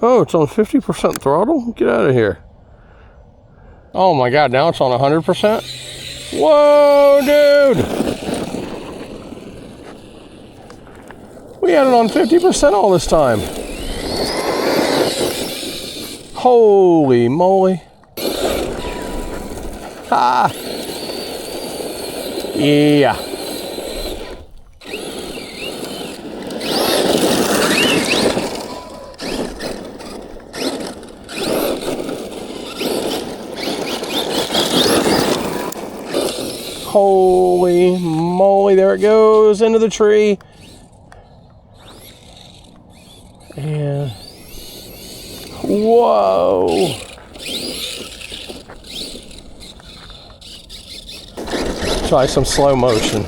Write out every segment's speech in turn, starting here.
Oh, it's on 50% throttle? Get out of here. Oh my God, now it's on 100%? Whoa, dude! We had it on 50% all this time. Holy moly. Ah! Yeah. Holy moly, there it goes into the tree. And whoa. Try some slow motion.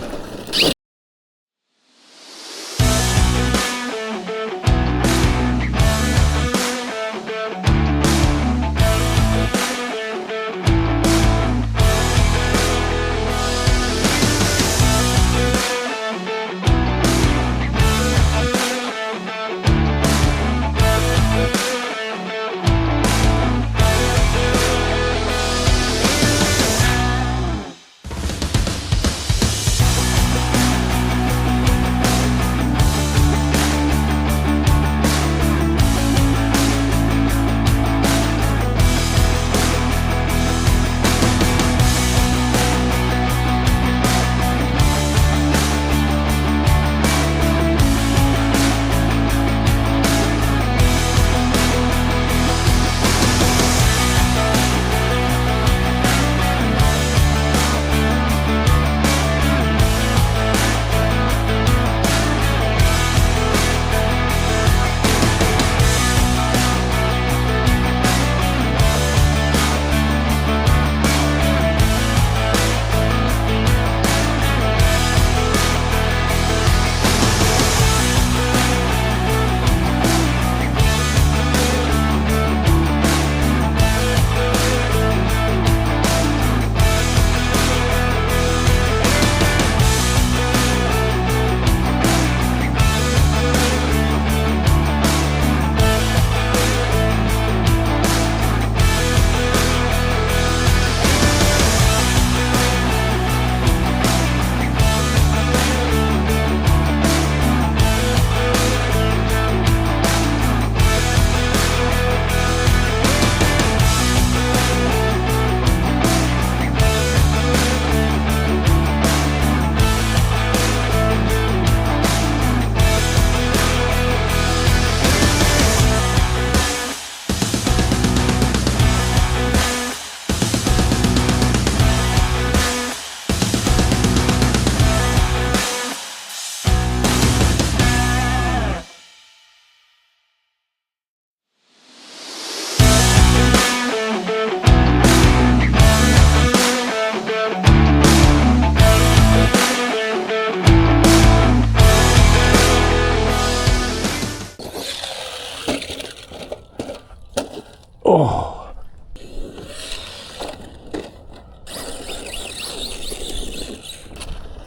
Oh.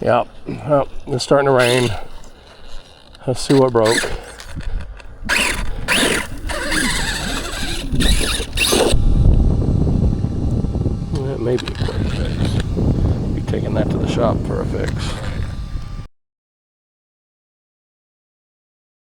Yep. Oh, it's starting to rain. Let's see what broke. It may be a quick fix. Be taking that to the shop for a fix.